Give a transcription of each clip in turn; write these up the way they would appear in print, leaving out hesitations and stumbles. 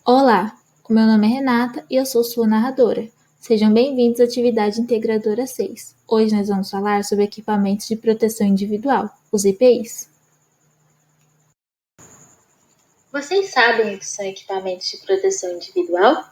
Olá, o meu nome é Renata e eu sou sua narradora. Sejam bem-vindos à atividade integradora 6. Hoje nós vamos falar sobre equipamentos de proteção individual, os EPIs. Vocês sabem o que são equipamentos de proteção individual?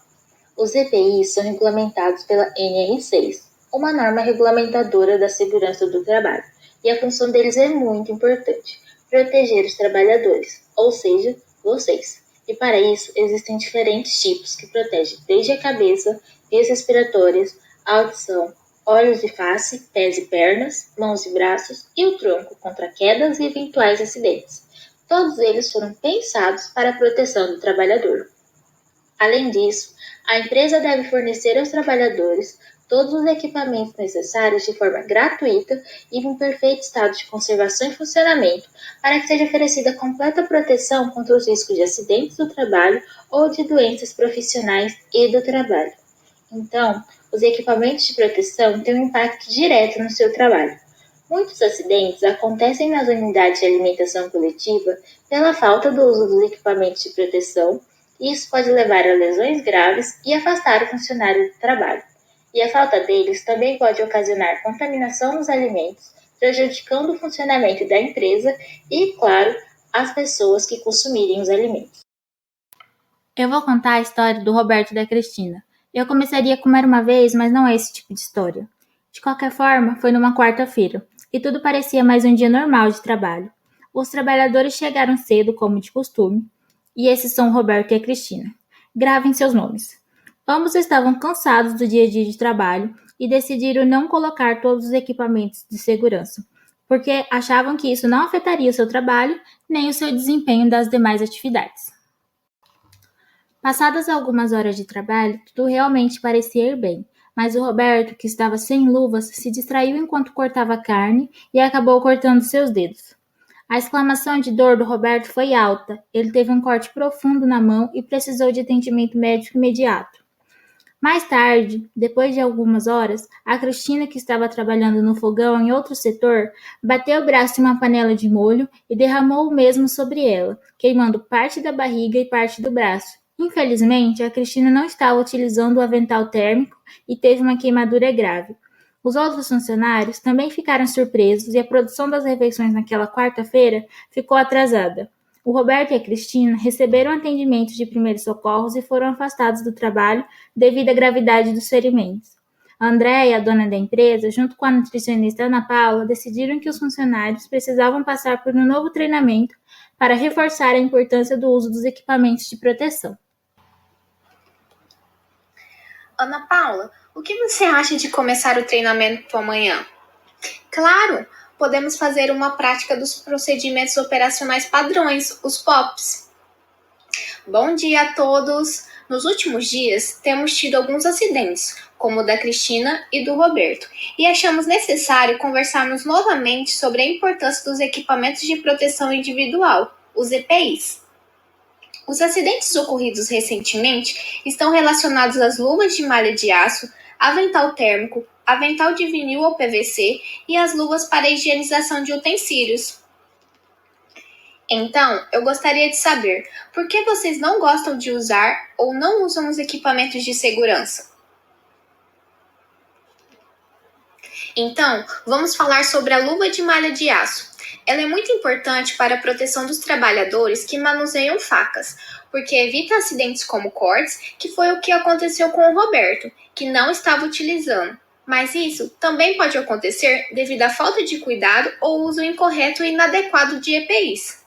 Os EPIs são regulamentados pela NR6, uma norma regulamentadora da segurança do trabalho, e a função deles é muito importante: proteger os trabalhadores, ou seja, vocês. E para isso, existem diferentes tipos que protegem desde a cabeça, vias respiratórias, a audição, olhos e face, pés e pernas, mãos e braços e o tronco contra quedas e eventuais acidentes. Todos eles foram pensados para a proteção do trabalhador. Além disso, a empresa deve fornecer aos trabalhadores todos os equipamentos necessários de forma gratuita e em perfeito estado de conservação e funcionamento, para que seja oferecida completa proteção contra os riscos de acidentes do trabalho ou de doenças profissionais e do trabalho. Então, os equipamentos de proteção têm um impacto direto no seu trabalho. Muitos acidentes acontecem nas unidades de alimentação coletiva pela falta do uso dos equipamentos de proteção, e isso pode levar a lesões graves e afastar o funcionário do trabalho. E a falta deles também pode ocasionar contaminação nos alimentos, prejudicando o funcionamento da empresa e, claro, as pessoas que consumirem os alimentos. Eu vou contar a história do Roberto e da Cristina. Eu começaria como era uma vez, mas não é esse tipo de história. De qualquer forma, foi numa quarta-feira, e tudo parecia mais um dia normal de trabalho. Os trabalhadores chegaram cedo, como de costume, e esses são o Roberto e a Cristina. Gravem seus nomes. Ambos estavam cansados do dia a dia de trabalho e decidiram não colocar todos os equipamentos de segurança, porque achavam que isso não afetaria o seu trabalho nem o seu desempenho das demais atividades. Passadas algumas horas de trabalho, tudo realmente parecia ir bem, mas o Roberto, que estava sem luvas, se distraiu enquanto cortava carne e acabou cortando seus dedos. A exclamação de dor do Roberto foi alta. Ele teve um corte profundo na mão e precisou de atendimento médico imediato. Mais tarde, depois de algumas horas, a Cristina, que estava trabalhando no fogão em outro setor, bateu o braço em uma panela de molho e derramou o mesmo sobre ela, queimando parte da barriga e parte do braço. Infelizmente, a Cristina não estava utilizando o avental térmico e teve uma queimadura grave. Os outros funcionários também ficaram surpresos e a produção das refeições naquela quarta-feira ficou atrasada. O Roberto e a Cristina receberam atendimentos de primeiros socorros e foram afastados do trabalho devido à gravidade dos ferimentos. A Andréia, a dona da empresa, junto com a nutricionista Ana Paula, decidiram que os funcionários precisavam passar por um novo treinamento para reforçar a importância do uso dos equipamentos de proteção. Ana Paula, o que você acha de começar o treinamento amanhã? Claro, podemos fazer uma prática dos procedimentos operacionais padrões, os POPs. Bom dia a todos! Nos últimos dias, temos tido alguns acidentes, como o da Cristina e do Roberto, e achamos necessário conversarmos novamente sobre a importância dos equipamentos de proteção individual, os EPIs. Os acidentes ocorridos recentemente estão relacionados às luvas de malha de aço, avental térmico, avental de vinil ou PVC e as luvas para higienização de utensílios. Então, eu gostaria de saber, por que vocês não gostam de usar ou não usam os equipamentos de segurança? Então, vamos falar sobre a luva de malha de aço. Ela é muito importante para a proteção dos trabalhadores que manuseiam facas, porque evita acidentes como cortes, que foi o que aconteceu com o Roberto, que não estava utilizando. Mas isso também pode acontecer devido à falta de cuidado ou uso incorreto e inadequado de EPIs.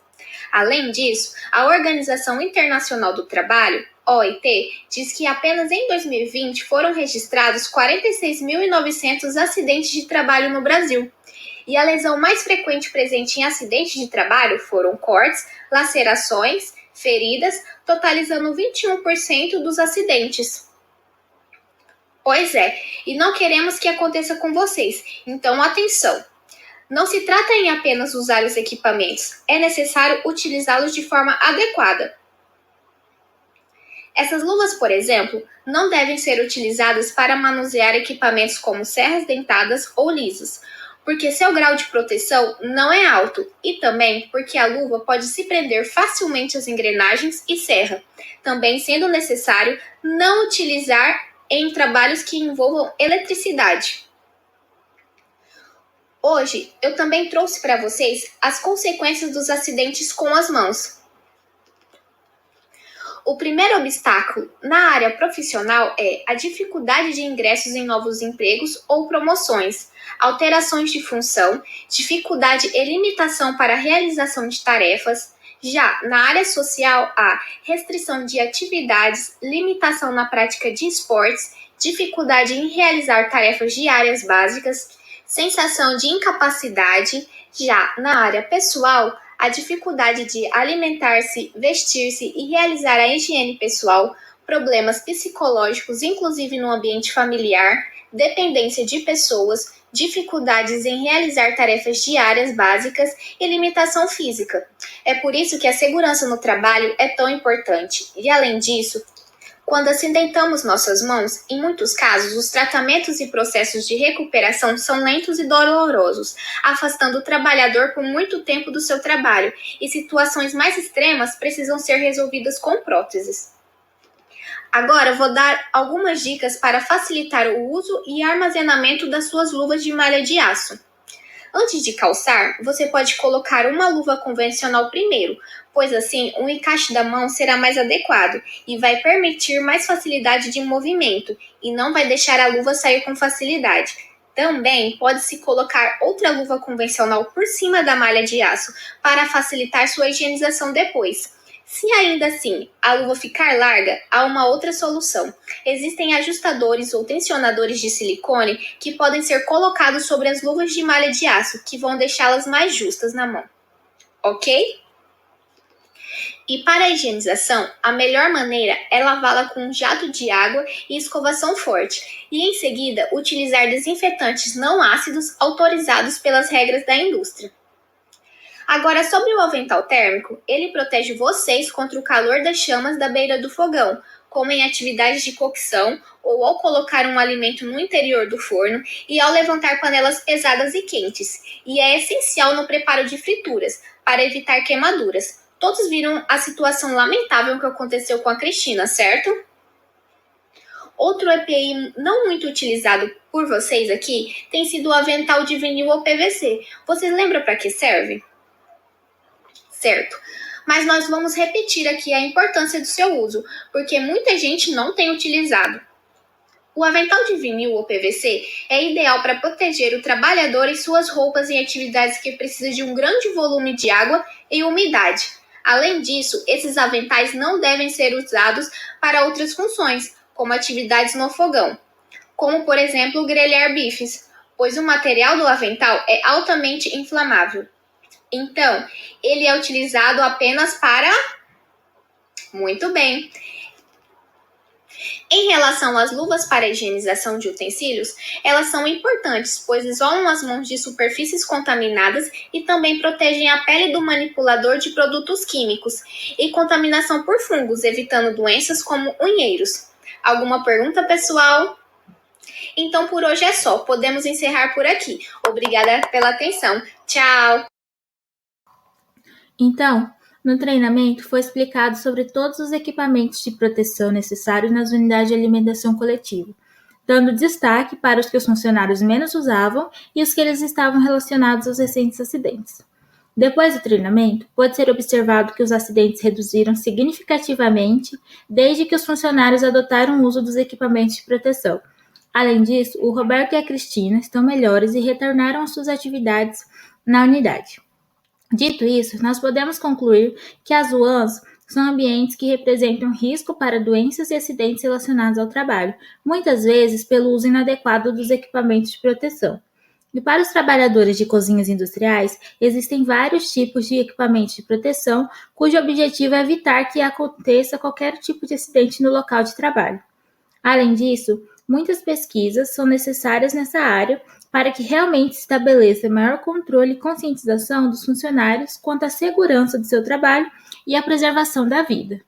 Além disso, a Organização Internacional do Trabalho, OIT, diz que apenas em 2020 foram registrados 46.900 acidentes de trabalho no Brasil. E a lesão mais frequente presente em acidentes de trabalho foram cortes, lacerações, feridas, totalizando 21% dos acidentes. Pois é, e não queremos que aconteça com vocês, então atenção! Não se trata em apenas usar os equipamentos, é necessário utilizá-los de forma adequada. Essas luvas, por exemplo, não devem ser utilizadas para manusear equipamentos como serras dentadas ou lisas, porque seu grau de proteção não é alto e também porque a luva pode se prender facilmente às engrenagens e serra, também sendo necessário não utilizar em trabalhos que envolvam eletricidade. Hoje, eu também trouxe para vocês as consequências dos acidentes com as mãos. O primeiro obstáculo na área profissional é a dificuldade de ingressos em novos empregos ou promoções, alterações de função, dificuldade e limitação para a realização de tarefas. Já na área social, há restrição de atividades, limitação na prática de esportes, dificuldade em realizar tarefas diárias básicas, sensação de incapacidade. Já na área pessoal, a dificuldade de alimentar-se, vestir-se e realizar a higiene pessoal, problemas psicológicos, inclusive no ambiente familiar, dependência de pessoas, dificuldades em realizar tarefas diárias básicas e limitação física. É por isso que a segurança no trabalho é tão importante. E além disso, quando acidentamos nossas mãos, em muitos casos, os tratamentos e processos de recuperação são lentos e dolorosos, afastando o trabalhador por muito tempo do seu trabalho, e situações mais extremas precisam ser resolvidas com próteses. Agora vou dar algumas dicas para facilitar o uso e armazenamento das suas luvas de malha de aço. Antes de calçar, você pode colocar uma luva convencional primeiro, pois assim o encaixe da mão será mais adequado e vai permitir mais facilidade de movimento e não vai deixar a luva sair com facilidade. Também pode-se colocar outra luva convencional por cima da malha de aço para facilitar sua higienização depois. Se ainda assim a luva ficar larga, há uma outra solução. Existem ajustadores ou tensionadores de silicone que podem ser colocados sobre as luvas de malha de aço, que vão deixá-las mais justas na mão. Ok? E para a higienização, a melhor maneira é lavá-la com um jato de água e escovação forte, e em seguida utilizar desinfetantes não ácidos autorizados pelas regras da indústria. Agora, sobre o avental térmico, ele protege vocês contra o calor das chamas da beira do fogão, como em atividades de cocção ou ao colocar um alimento no interior do forno e ao levantar panelas pesadas e quentes. E é essencial no preparo de frituras, para evitar queimaduras. Todos viram a situação lamentável que aconteceu com a Cristina, certo? Outro EPI não muito utilizado por vocês aqui tem sido o avental de vinil ou PVC. Vocês lembram para que serve? Certo, mas nós vamos repetir aqui a importância do seu uso, porque muita gente não tem utilizado. O avental de vinil ou PVC é ideal para proteger o trabalhador e suas roupas em atividades que precisam de um grande volume de água e umidade. Além disso, esses aventais não devem ser usados para outras funções, como atividades no fogão, como por exemplo grelhar bifes, pois o material do avental é altamente inflamável. Então, ele é utilizado apenas para... Muito bem. Em relação às luvas para higienização de utensílios, elas são importantes, pois isolam as mãos de superfícies contaminadas e também protegem a pele do manipulador de produtos químicos e contaminação por fungos, evitando doenças como unheiros. Alguma pergunta, pessoal? Então, por hoje é só. Podemos encerrar por aqui. Obrigada pela atenção. Tchau! Então, no treinamento foi explicado sobre todos os equipamentos de proteção necessários nas unidades de alimentação coletiva, dando destaque para os que os funcionários menos usavam e os que eles estavam relacionados aos recentes acidentes. Depois do treinamento, pode ser observado que os acidentes reduziram significativamente desde que os funcionários adotaram o uso dos equipamentos de proteção. Além disso, o Roberto e a Cristina estão melhores e retornaram às suas atividades na unidade. Dito isso, nós podemos concluir que as UANs são ambientes que representam risco para doenças e acidentes relacionados ao trabalho, muitas vezes pelo uso inadequado dos equipamentos de proteção. E para os trabalhadores de cozinhas industriais, existem vários tipos de equipamentos de proteção, cujo objetivo é evitar que aconteça qualquer tipo de acidente no local de trabalho. Além disso, muitas pesquisas são necessárias nessa área para que realmente se estabeleça maior controle e conscientização dos funcionários quanto à segurança do seu trabalho e à preservação da vida.